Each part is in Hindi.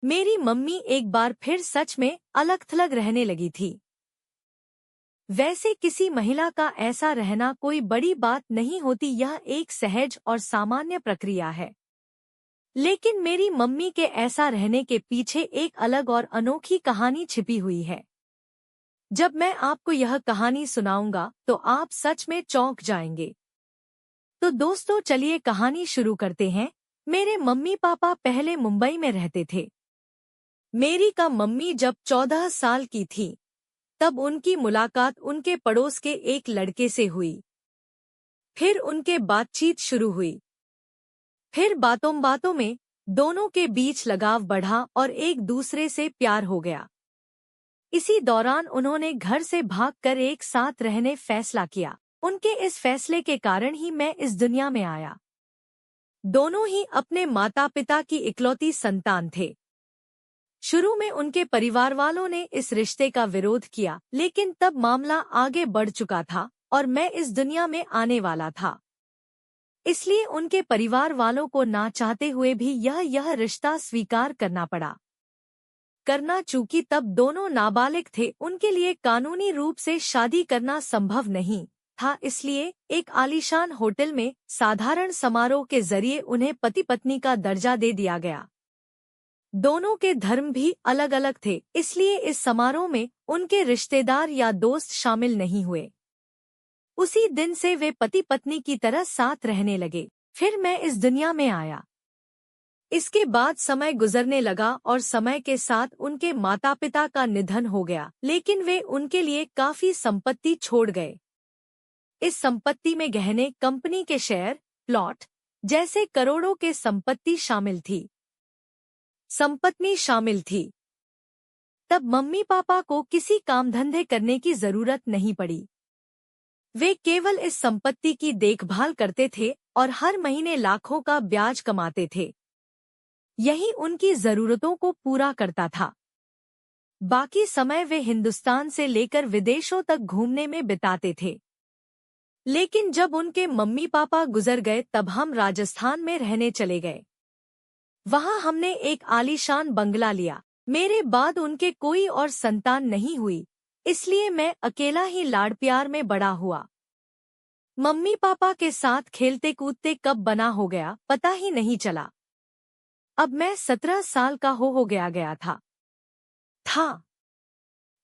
मेरी मम्मी एक बार फिर सच में अलग थलग रहने लगी थी। वैसे किसी महिला का ऐसा रहना कोई बड़ी बात नहीं होती, यह एक सहज और सामान्य प्रक्रिया है। लेकिन मेरी मम्मी के ऐसा रहने के पीछे एक अलग और अनोखी कहानी छिपी हुई है। जब मैं आपको यह कहानी सुनाऊंगा तो आप सच में चौंक जाएंगे। तो दोस्तों चलिए कहानी शुरू करते हैं। मेरे मम्मी पापा पहले मुंबई में रहते थे। मेरी का मम्मी जब 14 साल की थी तब उनकी मुलाकात उनके पड़ोस के एक लड़के से हुई। फिर उनके बातचीत शुरू हुई। फिर बातों बातों में दोनों के बीच लगाव बढ़ा और एक दूसरे से प्यार हो गया। इसी दौरान उन्होंने घर से भागकर एक साथ रहने फैसला किया। उनके इस फैसले के कारण ही मैं इस दुनिया में आया। दोनों ही अपने माता पिता की इकलौती संतान थे। शुरू में उनके परिवार वालों ने इस रिश्ते का विरोध किया, लेकिन तब मामला आगे बढ़ चुका था और मैं इस दुनिया में आने वाला था। इसलिए उनके परिवार वालों को ना चाहते हुए भी यह रिश्ता स्वीकार करना पड़ा। चूंकि तब दोनों नाबालिग थे, उनके लिए कानूनी रूप से शादी करना संभव नहीं था। इसलिए एक आलीशान होटल में साधारण समारोह के जरिए उन्हें पति पत्नी का दर्जा दे दिया गया। दोनों के धर्म भी अलग अलग थे, इसलिए इस समारोह में उनके रिश्तेदार या दोस्त शामिल नहीं हुए। उसी दिन से वे पति पत्नी की तरह साथ रहने लगे। फिर मैं इस दुनिया में आया। इसके बाद समय गुजरने लगा और समय के साथ उनके माता पिता का निधन हो गया, लेकिन वे उनके लिए काफी संपत्ति छोड़ गए। इस संपत्ति में गहने, कंपनी के शेयर, प्लॉट जैसे करोड़ों के संपत्ति शामिल थी। तब मम्मी पापा को किसी काम धंधे करने की जरूरत नहीं पड़ी। वे केवल इस संपत्ति की देखभाल करते थे और हर महीने लाखों का ब्याज कमाते थे। यही उनकी जरूरतों को पूरा करता था। बाकी समय वे हिंदुस्तान से लेकर विदेशों तक घूमने में बिताते थे। लेकिन जब उनके मम्मी पापा गुजर गए तब हम राजस्थान में रहने चले गए। वहां हमने एक आलीशान बंगला लिया। मेरे बाद उनके कोई और संतान नहीं हुई, इसलिए मैं अकेला ही लाड़ प्यार में बड़ा हुआ। मम्मी पापा के साथ खेलते कूदते कब बना हो गया पता ही नहीं चला। अब मैं 17 साल का हो गया था।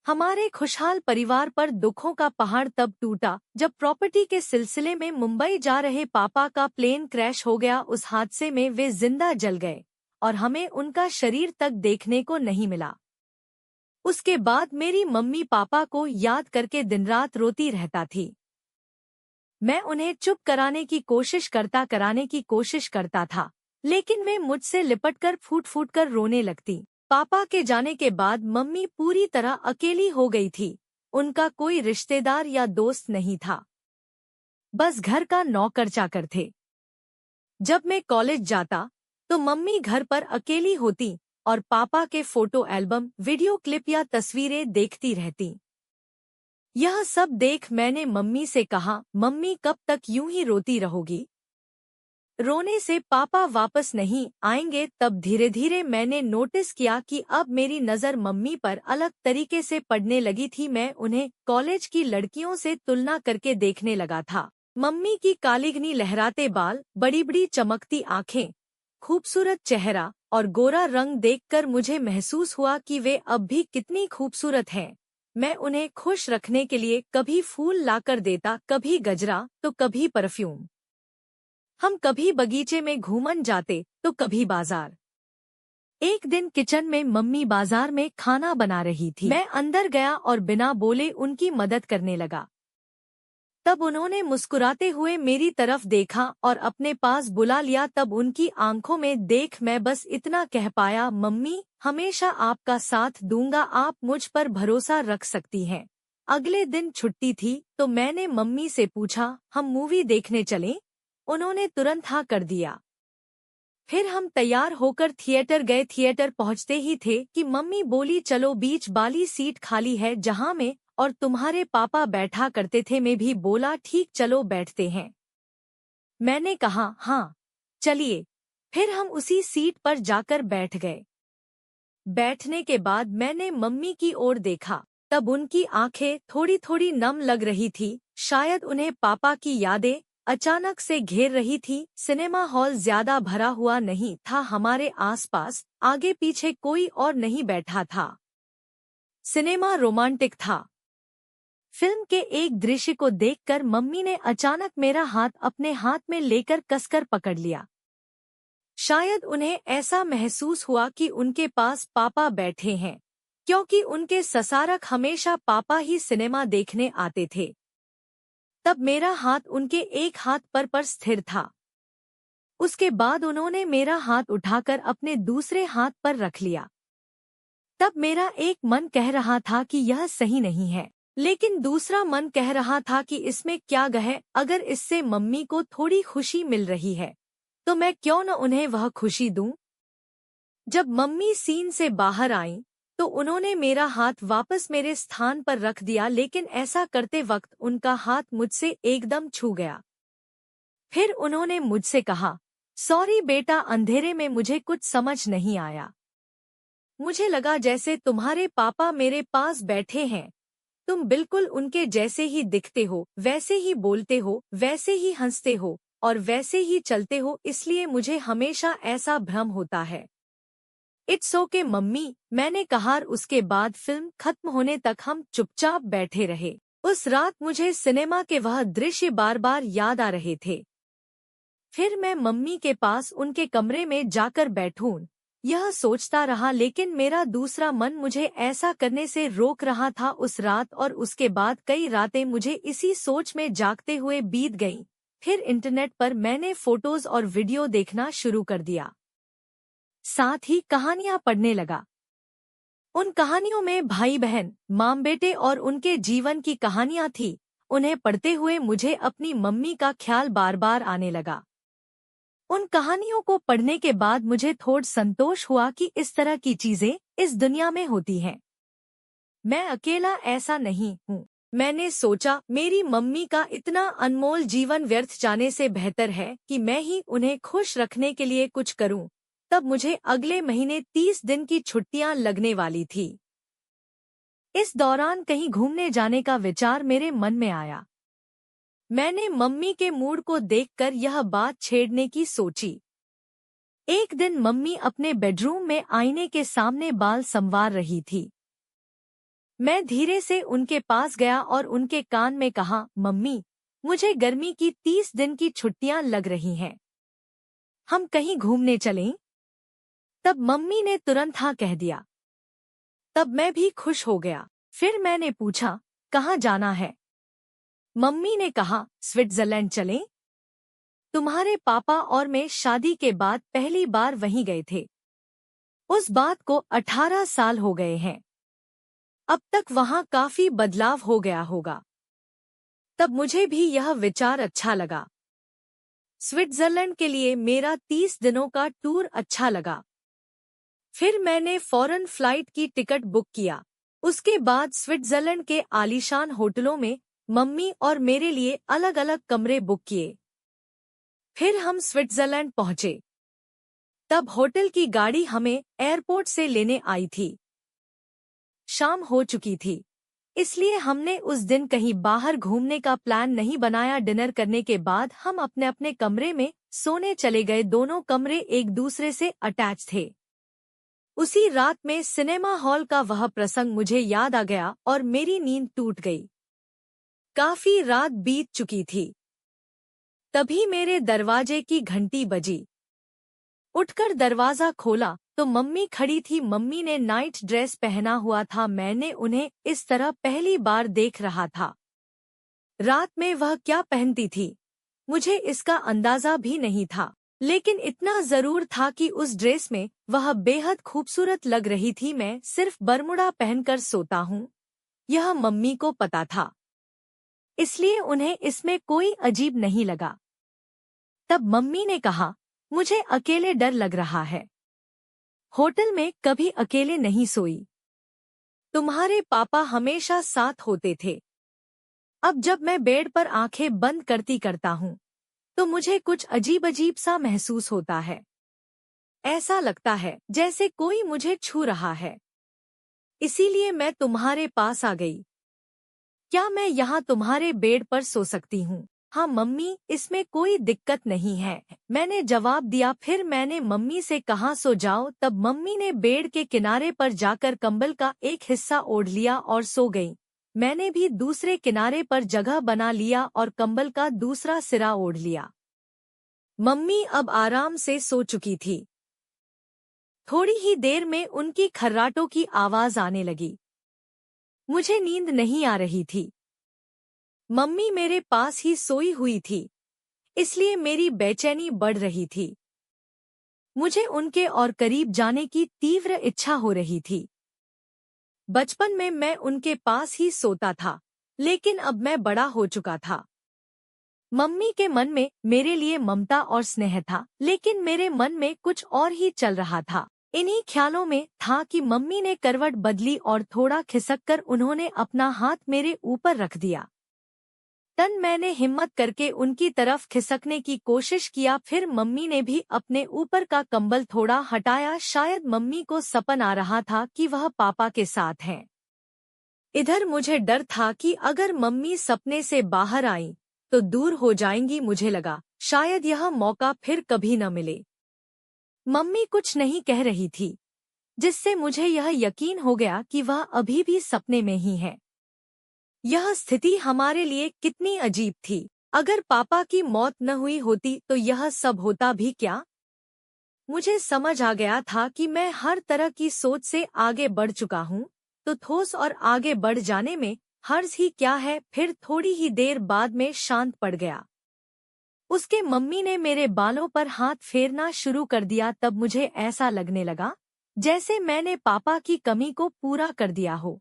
हमारे खुशहाल परिवार पर दुखों का पहाड़ तब टूटा जब प्रॉपर्टी के सिलसिले में मुंबई जा रहे पापा का प्लेन क्रैश हो गया। उस हादसे में वे जिंदा जल गए और हमें उनका शरीर तक देखने को नहीं मिला। उसके बाद मेरी मम्मी पापा को याद करके दिन रात रोती रहता थी। मैं उन्हें चुप कराने की कोशिश करता था, लेकिन वे मुझसे लिपटकर फूट कर रोने लगती। पापा के जाने के बाद मम्मी पूरी तरह अकेली हो गई थी। उनका कोई रिश्तेदार या दोस्त नहीं था, बस घर का नौकर चाकर थे। जब मैं कॉलेज जाता तो मम्मी घर पर अकेली होती और पापा के फोटो एल्बम, वीडियो क्लिप या तस्वीरें देखती रहती। यह सब देख मैंने मम्मी से कहा, मम्मी कब तक यूं ही रोती रहोगी? रोने से पापा वापस नहीं आएंगे। तब धीरे धीरे मैंने नोटिस किया कि अब मेरी नज़र मम्मी पर अलग तरीके से पड़ने लगी थी। मैं उन्हें कॉलेज की लड़कियों से तुलना करके देखने लगा था। मम्मी की कालीघनी लहराते बाल, बड़ी बड़ी चमकती आंखें, खूबसूरत चेहरा और गोरा रंग देखकर मुझे महसूस हुआ कि वे अब भी कितनी खूबसूरत हैं। मैं उन्हें खुश रखने के लिए कभी फूल लाकर देता, कभी गजरा तो कभी परफ्यूम। हम कभी बगीचे में घूमन जाते तो कभी बाजार। एक दिन किचन में मम्मी बाजार में खाना बना रही थी। मैं अंदर गया और बिना बोले उनकी मदद करने लगा। तब उन्होंने मुस्कुराते हुए मेरी तरफ देखा और अपने पास बुला लिया। तब उनकी आंखों में देख मैं बस इतना कह पाया, मम्मी हमेशा आपका साथ दूंगा, आप मुझ पर भरोसा रख सकती हैं। अगले दिन छुट्टी थी तो मैंने मम्मी से पूछा, हम मूवी देखने चलें? उन्होंने तुरंत हाँ कर दिया। फिर हम तैयार होकर थिएटर गए। थिएटर पहुंचते ही थे कि मम्मी बोली, चलो बीच वाली सीट खाली है जहां मैं और तुम्हारे पापा बैठा करते थे। मैं भी बोला, ठीक चलो बैठते हैं। मैंने कहा हाँ चलिए। फिर हम उसी सीट पर जाकर बैठ गए। बैठने के बाद मैंने मम्मी की ओर देखा। तब उनकी आंखें थोड़ी थोड़ी नम लग रही थी, शायद उन्हें पापा की यादें अचानक से घेर रही थी। सिनेमा हॉल ज्यादा भरा हुआ नहीं था, हमारे आसपास आगे पीछे कोई और नहीं बैठा था। सिनेमा रोमांटिक था। फिल्म के एक दृश्य को देखकर मम्मी ने अचानक मेरा हाथ अपने हाथ में लेकर कसकर पकड़ लिया। शायद उन्हें ऐसा महसूस हुआ कि उनके पास पापा बैठे हैं, क्योंकि उनके ससारक हमेशा पापा ही सिनेमा देखने आते थे। तब मेरा हाथ उनके एक हाथ पर स्थिर था। उसके बाद उन्होंने मेरा हाथ उठाकर अपने दूसरे हाथ पर रख लिया। तब मेरा एक मन कह रहा था कि यह सही नहीं है, लेकिन दूसरा मन कह रहा था कि इसमें क्या गए, अगर इससे मम्मी को थोड़ी खुशी मिल रही है तो मैं क्यों न उन्हें वह खुशी दूं। जब मम्मी सीन से बाहर आईं, तो उन्होंने मेरा हाथ वापस मेरे स्थान पर रख दिया, लेकिन ऐसा करते वक्त उनका हाथ मुझसे एकदम छू गया। फिर उन्होंने मुझसे कहा, सॉरी बेटा, अंधेरे में मुझे कुछ समझ नहीं आया। मुझे लगा जैसे तुम्हारे पापा मेरे पास बैठे हैं। तुम बिल्कुल उनके जैसे ही दिखते हो, वैसे ही बोलते हो, वैसे ही हंसते हो और वैसे ही चलते हो, इसलिए मुझे हमेशा ऐसा भ्रम होता है। इट्स ओके मम्मी, मैंने कहा। उसके बाद फिल्म खत्म होने तक हम चुपचाप बैठे रहे। उस रात मुझे सिनेमा के वह दृश्य बार बार याद आ रहे थे। फिर मैं मम्मी के पास उनके कमरे में जाकर बैठूं, यह सोचता रहा, लेकिन मेरा दूसरा मन मुझे ऐसा करने से रोक रहा था। उस रात और उसके बाद कई रातें मुझे इसी सोच में जागते हुए बीत गईं। फिर इंटरनेट पर मैंने फोटोज और वीडियो देखना शुरू कर दिया, साथ ही कहानियां पढ़ने लगा। उन कहानियों में भाई बहन, माँ बेटे और उनके जीवन की कहानियां थी। उन्हें पढ़ते हुए मुझे अपनी मम्मी का ख्याल बार बार आने लगा। उन कहानियों को पढ़ने के बाद मुझे थोड़ा संतोष हुआ कि इस तरह की चीजें इस दुनिया में होती हैं। मैं अकेला ऐसा नहीं हूँ। मैंने सोचा मेरी मम्मी का इतना अनमोल जीवन व्यर्थ जाने से बेहतर है कि मैं ही उन्हें खुश रखने के लिए कुछ करूं। तब मुझे अगले महीने 30 दिन की छुट्टियां लगने वाली थी। इस दौरान कहीं घूमने जाने का विचार मेरे मन में आया। मैंने मम्मी के मूड को देखकर यह बात छेड़ने की सोची। एक दिन मम्मी अपने बेडरूम में आईने के सामने बाल संवार रही थी। मैं धीरे से उनके पास गया और उनके कान में कहा, मम्मी, मुझे गर्मी की 30 दिन की छुट्टियां लग रही हैं। हम कहीं घूमने चलें? तब मम्मी ने तुरंत हाँ कह दिया। तब मैं भी खुश हो गया। फिर मैंने पूछा, कहाँ जाना है? मम्मी ने कहा, स्विट्जरलैंड चलें? तुम्हारे पापा और मैं शादी के बाद पहली बार वहीं गए थे। उस बात को 18 साल हो गए हैं। अब तक वहाँ काफी बदलाव हो गया होगा। तब मुझे भी यह विचार अच्छा लगा। स्विट्जरलैंड के लिए मेरा 30 दिनों का टूर अच्छा लगा। फिर मैंने फौरन फ्लाइट की टिकट बुक किया। उसके बाद स्विट्जरलैंड के आलीशान होटलों में मम्मी और मेरे लिए अलग अलग कमरे बुक किए। फिर हम स्विट्जरलैंड पहुंचे। तब होटल की गाड़ी हमें एयरपोर्ट से लेने आई थी। शाम हो चुकी थी, इसलिए हमने उस दिन कहीं बाहर घूमने का प्लान नहीं बनाया। डिनर करने के बाद हम अपने अपने कमरे में सोने चले गए। दोनों कमरे एक दूसरे से अटैच थे। उसी रात में सिनेमा हॉल का वह प्रसंग मुझे याद आ गया और मेरी नींद टूट गई। काफी रात बीत चुकी थी। तभी मेरे दरवाजे की घंटी बजी। उठकर दरवाजा खोला तो मम्मी खड़ी थी। मम्मी ने नाइट ड्रेस पहना हुआ था। मैंने उन्हें इस तरह पहली बार देख रहा था। रात में वह क्या पहनती थी मुझे इसका अंदाजा भी नहीं था, लेकिन इतना जरूर था कि उस ड्रेस में वह बेहद खूबसूरत लग रही थी। मैं सिर्फ बरमुडा पहनकर सोता हूँ, यह मम्मी को पता था, इसलिए उन्हें इसमें कोई अजीब नहीं लगा। तब मम्मी ने कहा, मुझे अकेले डर लग रहा है। होटल में कभी अकेले नहीं सोई। तुम्हारे पापा हमेशा साथ होते थे। अब जब मैं बेड पर आंखें बंद करता हूँ तो मुझे कुछ अजीब अजीब सा महसूस होता है। ऐसा लगता है जैसे कोई मुझे छू रहा है, इसीलिए मैं तुम्हारे पास आ गई। क्या मैं यहाँ तुम्हारे बेड पर सो सकती हूँ? हाँ मम्मी, इसमें कोई दिक्कत नहीं है, मैंने जवाब दिया। फिर मैंने मम्मी से कहा सो जाओ। तब मम्मी ने बेड के किनारे पर जाकर कंबल का एक हिस्सा ओढ़ लिया और सो गई। मैंने भी दूसरे किनारे पर जगह बना लिया और कंबल का दूसरा सिरा ओढ़ लिया। मम्मी अब आराम से सो चुकी थी। थोड़ी ही देर में उनकी खर्राटों की आवाज आने लगी। मुझे नींद नहीं आ रही थी। मम्मी मेरे पास ही सोई हुई थी, इसलिए मेरी बेचैनी बढ़ रही थी। मुझे उनके और करीब जाने की तीव्र इच्छा हो रही थी। बचपन में मैं उनके पास ही सोता था, लेकिन अब मैं बड़ा हो चुका था। मम्मी के मन में मेरे लिए ममता और स्नेह था, लेकिन मेरे मन में कुछ और ही चल रहा था। इन्हीं ख्यालों में था कि मम्मी ने करवट बदली और थोड़ा खिसककर उन्होंने अपना हाथ मेरे ऊपर रख दिया। मैंने हिम्मत करके उनकी तरफ खिसकने की कोशिश किया। फिर मम्मी ने भी अपने ऊपर का कंबल थोड़ा हटाया। शायद मम्मी को सपन आ रहा था कि वह पापा के साथ हैं। इधर मुझे डर था कि अगर मम्मी सपने से बाहर आई तो दूर हो जाएंगी। मुझे लगा शायद यह मौका फिर कभी न मिले। मम्मी कुछ नहीं कह रही थी, जिससे मुझे यह यकीन हो गया कि वह अभी भी सपने में ही है। यह स्थिति हमारे लिए कितनी अजीब थी। अगर पापा की मौत न हुई होती तो यह सब होता भी क्या? मुझे समझ आ गया था कि मैं हर तरह की सोच से आगे बढ़ चुका हूँ, तो ठोस और आगे बढ़ जाने में हर्ज ही क्या है। फिर थोड़ी ही देर बाद में शांत पड़ गया। उसके मम्मी ने मेरे बालों पर हाथ फेरना शुरू कर दिया। तब मुझे ऐसा लगने लगा जैसे मैंने पापा की कमी को पूरा कर दिया हो।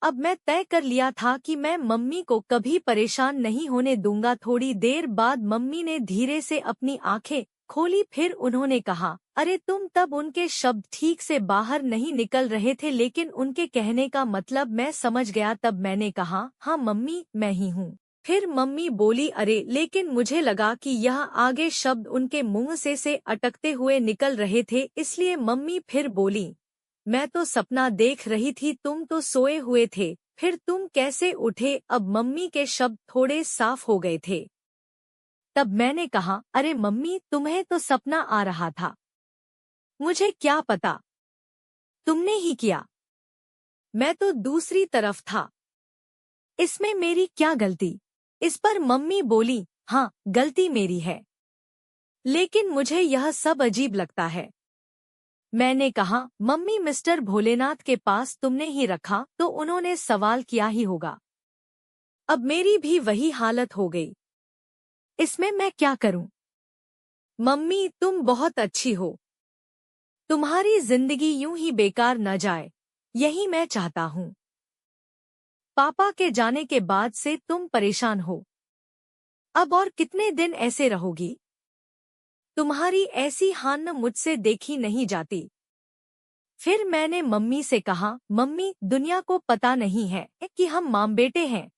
अब मैं तय कर लिया था कि मैं मम्मी को कभी परेशान नहीं होने दूंगा। थोड़ी देर बाद मम्मी ने धीरे से अपनी आंखें खोली। फिर उन्होंने कहा, अरे तुम। तब उनके शब्द ठीक से बाहर नहीं निकल रहे थे, लेकिन उनके कहने का मतलब मैं समझ गया। तब मैंने कहा, हाँ मम्मी, मैं ही हूँ। फिर मम्मी बोली, अरे। लेकिन मुझे लगा कि यह आगे शब्द उनके मुंह से अटकते हुए निकल रहे थे, इसलिए मम्मी फिर बोली, मैं तो सपना देख रही थी, तुम तो सोए हुए थे, फिर तुम कैसे उठे? अब मम्मी के शब्द थोड़े साफ हो गए थे। तब मैंने कहा, अरे मम्मी, तुम्हें तो सपना आ रहा था, मुझे क्या पता, तुमने ही किया, मैं तो दूसरी तरफ था, इसमें मेरी क्या गलती? इस पर मम्मी बोली, हाँ गलती मेरी है, लेकिन मुझे यह सब अजीब लगता है। मैंने कहा, मम्मी मिस्टर भोलेनाथ के पास तुमने ही रखा तो उन्होंने सवाल किया ही होगा। अब मेरी भी वही हालत हो गई, इसमें मैं क्या करूं? मम्मी तुम बहुत अच्छी हो, तुम्हारी जिंदगी यूं ही बेकार न जाए, यही मैं चाहता हूं। पापा के जाने के बाद से तुम परेशान हो, अब और कितने दिन ऐसे रहोगी? तुम्हारी ऐसी हालत मुझसे देखी नहीं जाती। फिर मैंने मम्मी से कहा, मम्मी दुनिया को पता नहीं है कि हम माँ बेटे हैं,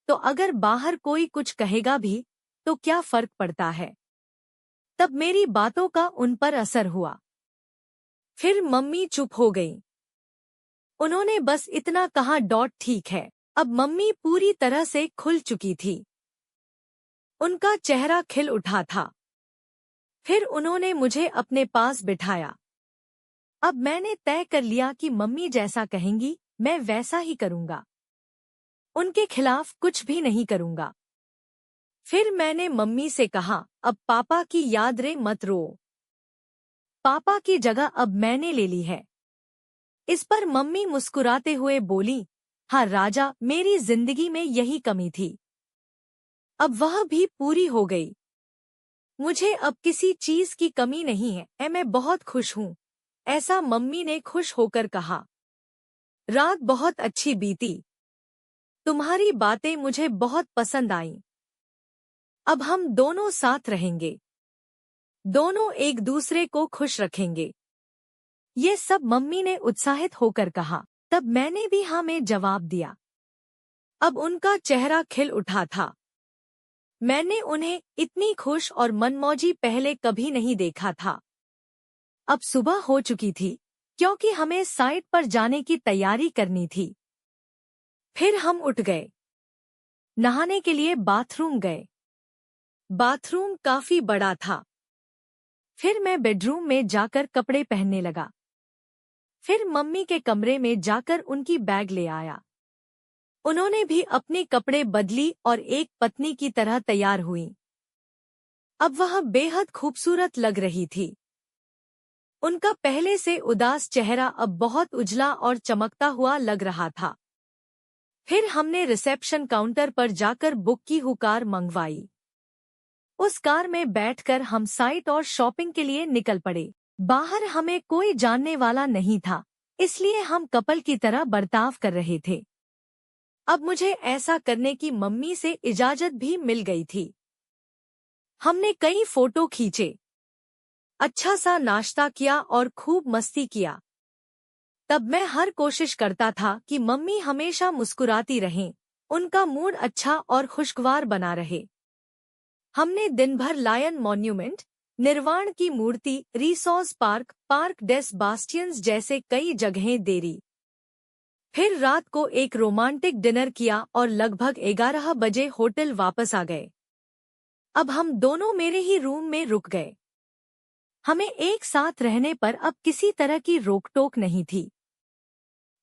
तो अगर बाहर कोई कुछ कहेगा भी तो क्या फर्क पड़ता है? तब मेरी बातों का उन पर असर हुआ। फिर मम्मी चुप हो गई। उन्होंने बस इतना कहा, ठीक है। अब मम्मी पूरी तरह से खुल चुकी थी, उनका चेहरा खिल उठा था। फिर उन्होंने मुझे अपने पास बिठाया। अब मैंने तय कर लिया कि मम्मी जैसा कहेंगी मैं वैसा ही करूंगा, उनके खिलाफ कुछ भी नहीं करूंगा। फिर मैंने मम्मी से कहा, अब पापा की याद रे मत रो, पापा की जगह अब मैंने ले ली है। इस पर मम्मी मुस्कुराते हुए बोली, हाँ राजा, मेरी जिंदगी में यही कमी थी, अब वह भी पूरी हो गई। मुझे अब किसी चीज की कमी नहीं है, मैं बहुत खुश हूँ, ऐसा मम्मी ने खुश होकर कहा। रात बहुत अच्छी बीती, तुम्हारी बातें मुझे बहुत पसंद आईं। अब हम दोनों साथ रहेंगे, दोनों एक दूसरे को खुश रखेंगे। ये सब मम्मी ने उत्साहित होकर कहा। तब मैंने भी हाँ में जवाब दिया। अब उनका चेहरा खिल उठा था। मैंने उन्हें इतनी खुश और मनमौजी पहले कभी नहीं देखा था। अब सुबह हो चुकी थी क्योंकि हमें साइट पर जाने की तैयारी करनी थी। फिर हम उठ गए, नहाने के लिए बाथरूम गए। बाथरूम काफी बड़ा था। फिर मैं बेडरूम में जाकर कपड़े पहनने लगा। फिर मम्मी के कमरे में जाकर उनकी बैग ले आया। उन्होंने भी अपने कपड़े बदली और एक पत्नी की तरह तैयार हुई। अब वह बेहद खूबसूरत लग रही थी। उनका पहले से उदास चेहरा अब बहुत उजला और चमकता हुआ लग रहा था। फिर हमने रिसेप्शन काउंटर पर जाकर बुक की हुई कार मंगवाई। उस कार में बैठकर हम साइट और शॉपिंग के लिए निकल पड़े। बाहर हमें कोई जानने वाला नहीं था, इसलिए हम कपल की तरह बर्ताव कर रहे थे। अब मुझे ऐसा करने की मम्मी से इजाजत भी मिल गई थी। हमने कई फोटो खींचे, अच्छा सा नाश्ता किया और खूब मस्ती किया। तब मैं हर कोशिश करता था कि मम्मी हमेशा मुस्कुराती रहें, उनका मूड अच्छा और खुशगवार बना रहे। हमने दिन भर लायन मॉन्यूमेंट, निर्वाण की मूर्ति, रिसोर्स पार्क, पार्क डेस बास्टियंस जैसे कई जगहें देरी। फिर रात को एक रोमांटिक डिनर किया और लगभग 11 बजे होटल वापस आ गए। अब हम दोनों मेरे ही रूम में रुक गए। हमें एक साथ रहने पर अब किसी तरह की रोक टोक नहीं थी।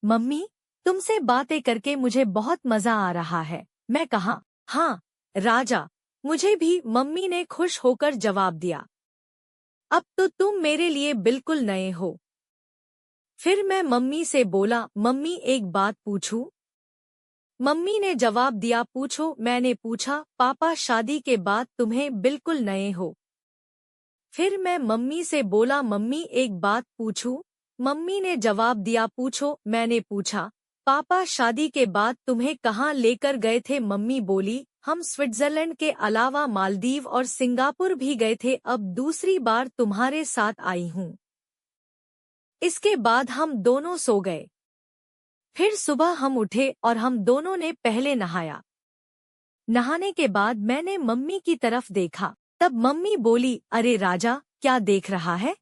मम्मी, तुमसे बातें करके मुझे बहुत मजा आ रहा है, मैं कहा। हाँ राजा, मुझे भी, मम्मी ने खुश होकर जवाब दिया। अब तो तुम मेरे लिए बिल्कुल नए हो। फिर मैं मम्मी से बोला, मम्मी एक बात पूछूं? मम्मी ने जवाब दिया, पूछो। मैंने पूछा, पापा शादी के बाद तुम्हें बिल्कुल नए हो। फिर मैं मम्मी से बोला, मम्मी एक बात पूछूं? मम्मी ने जवाब दिया, पूछो। मैंने पूछा, पापा शादी के बाद तुम्हें कहाँ लेकर गए थे? मम्मी बोली, हम स्विट्जरलैंड के अलावा मालदीव और सिंगापुर भी गए थे, अब दूसरी बार तुम्हारे साथ आई हूँ। इसके बाद हम दोनों सो गए। फिर सुबह हम उठे और हम दोनों ने पहले नहाया। नहाने के बाद मैंने मम्मी की तरफ देखा। तब मम्मी बोली, अरे राजा, क्या देख रहा है?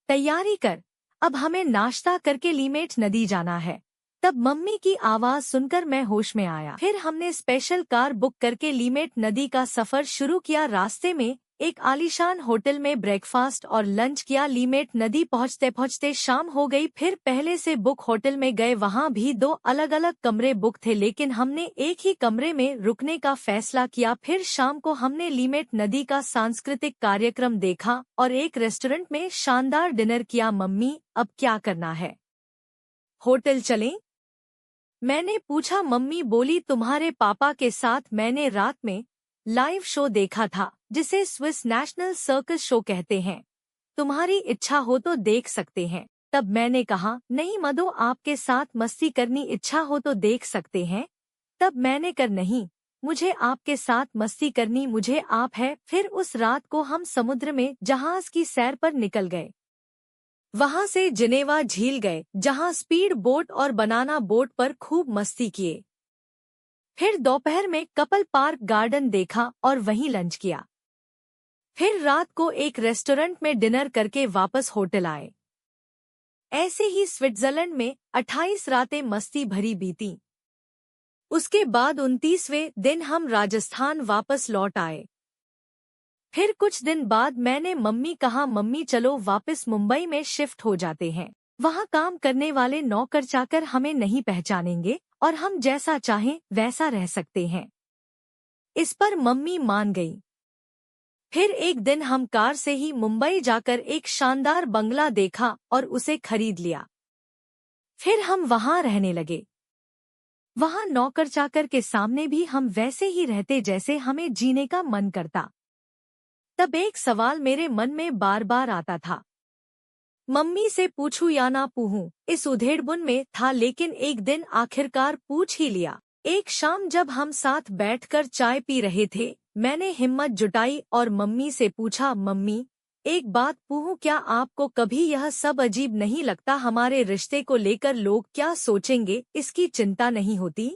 तैयारी कर, अब हमें नाश्ता करके लीमेट नदी जाना है। तब मम्मी की आवाज सुनकर मैं होश में आया। फिर हमने स्पेशल कार बुक करके लीमेट नदी का सफर शुरू किया। रास्ते में एक आलीशान होटल में ब्रेकफास्ट और लंच किया। लीमेट नदी पहुंचते पहुंचते शाम हो गई। फिर पहले से बुक होटल में गए, वहां भी 2 अलग अलग कमरे बुक थे, लेकिन हमने एक ही कमरे में रुकने का फैसला किया। फिर शाम को हमने लीमेट नदी का सांस्कृतिक कार्यक्रम देखा और एक रेस्टोरेंट में शानदार डिनर किया। मम्मी, अब क्या करना है? होटल चलें? मैंने पूछा। मम्मी बोली, तुम्हारे पापा के साथ मैंने रात में लाइव शो देखा था जिसे स्विस नेशनल सर्कस शो कहते हैं। तुम्हारी इच्छा हो तो देख सकते हैं। तब मैंने कहा, नहीं मधु, आपके साथ मस्ती करनी इच्छा हो तो देख सकते हैं। तब मैंने कर, नहीं, मुझे आपके साथ मस्ती करनी, मुझे आप है। फिर उस रात को हम समुद्र में जहाज की सैर पर निकल गए। वहां से जिनेवा झील गए, जहां स्पीड बोट और बनाना बोट पर खूब मस्ती किए। फिर दोपहर में कपल पार्क गार्डन देखा और वहीं लंच किया। फिर रात को एक रेस्टोरेंट में डिनर करके वापस होटल आए। ऐसे ही स्विट्जरलैंड में 28 रातें मस्ती भरी बीती। उसके बाद 29वें दिन हम राजस्थान वापस लौट आए। फिर कुछ दिन बाद मैंने मम्मी कहा, मम्मी चलो वापस मुंबई में शिफ्ट हो जाते हैं। वहाँ काम करने वाले नौकर चाकर हमें नहीं पहचानेंगे और हम जैसा चाहें वैसा रह सकते हैं। इस पर मम्मी मान गई। फिर एक दिन हम कार से ही मुंबई जाकर एक शानदार बंगला देखा और उसे खरीद लिया। फिर हम वहाँ रहने लगे। वहाँ नौकर चाकर के सामने भी हम वैसे ही रहते जैसे हमें जीने का मन करता। तब एक सवाल मेरे मन में बार बार आता था, मम्मी से पूछूं या ना पूछूं। इस उधेड़बुन में था, लेकिन एक दिन आखिरकार पूछ ही लिया। एक शाम जब हम साथ बैठकर चाय पी रहे थे, मैंने हिम्मत जुटाई और मम्मी से पूछा, मम्मी एक बात पूछूं, क्या आपको कभी यह सब अजीब नहीं लगता? हमारे रिश्ते को लेकर लोग क्या सोचेंगे, इसकी चिंता नहीं होती?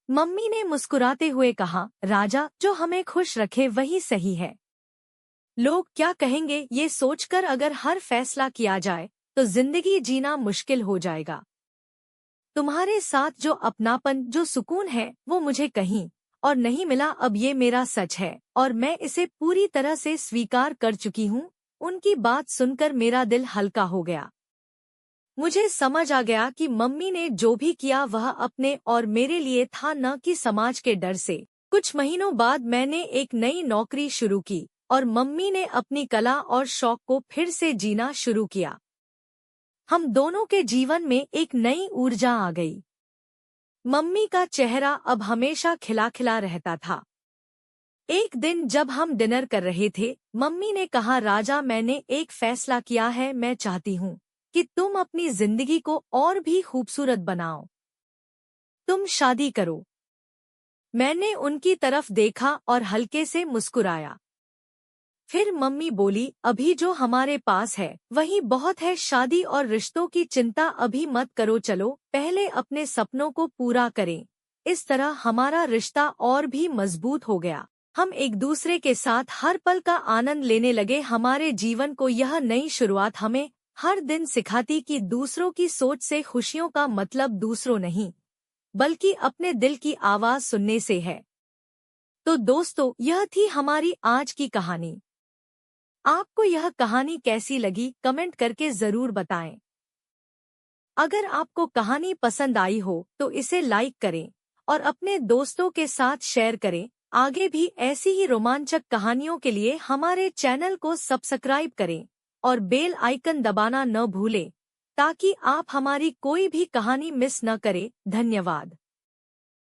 मम्मी ने मुस्कुराते हुए कहा, राजा, जो हमें खुश रखे वही सही है। लोग क्या कहेंगे ये सोचकर अगर हर फैसला किया जाए तो जिंदगी जीना मुश्किल हो जाएगा। तुम्हारे साथ जो अपनापन, जो सुकून है, वो मुझे कहीं और नहीं मिला। अब ये मेरा सच है और मैं इसे पूरी तरह से स्वीकार कर चुकी हूँ। उनकी बात सुनकर मेरा दिल हल्का हो गया। मुझे समझ आ गया कि मम्मी ने जो भी किया वह अपने और मेरे लिए था, न कि समाज के डर से। कुछ महीनों बाद मैंने एक नई नौकरी शुरू की और मम्मी ने अपनी कला और शौक को फिर से जीना शुरू किया। हम दोनों के जीवन में एक नई ऊर्जा आ गई। मम्मी का चेहरा अब हमेशा खिला खिला रहता था। एक दिन जब हम डिनर कर रहे थे, मम्मी ने कहा, राजा, मैंने एक फैसला किया है। मैं चाहती हूँ कि तुम अपनी जिंदगी को और भी खूबसूरत बनाओ। तुम शादी करो। मैंने उनकी तरफ देखा और हल्के से मुस्कुराया। फिर मम्मी बोली, अभी जो हमारे पास है वही बहुत है। शादी और रिश्तों की चिंता अभी मत करो, चलो पहले अपने सपनों को पूरा करें। इस तरह हमारा रिश्ता और भी मजबूत हो गया। हम एक दूसरे के साथ हर पल का आनंद लेने लगे। हमारे जीवन को यह नई शुरुआत हमें हर दिन सिखाती कि दूसरों की सोच से खुशियों का मतलब दूसरों नहीं, बल्कि अपने दिल की आवाज सुनने से है। तो दोस्तों, यह थी हमारी आज की कहानी। आपको यह कहानी कैसी लगी कमेंट करके जरूर बताएं। अगर आपको कहानी पसंद आई हो तो इसे लाइक करें और अपने दोस्तों के साथ शेयर करें। आगे भी ऐसी ही रोमांचक कहानियों के लिए हमारे चैनल को सब्सक्राइब करें और बेल आइकन दबाना न भूलें ताकि आप हमारी कोई भी कहानी मिस न करें। धन्यवाद।